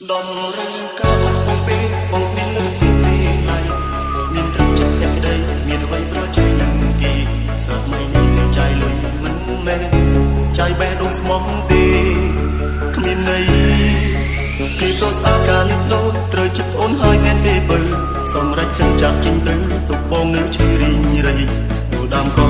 ដំរឹងកាប់បំពេបងស្នេហ៍លើទីទីឡៃមានរឹងចិត្តតែក្តីមានអ្វីប្រជែងនឹងគេសត្វមិននេះចៃលុយមិនមែនចៃបែរដងស្មោះទេគ្មានន័យគេប្រសាការនេះលោត្រូវចិត្តអូនហើយមែនទេបើសម្រាប់ចិត្តចាក់ចេញទៅទុកបងនៅឈឺរីងរៃទូដើមក៏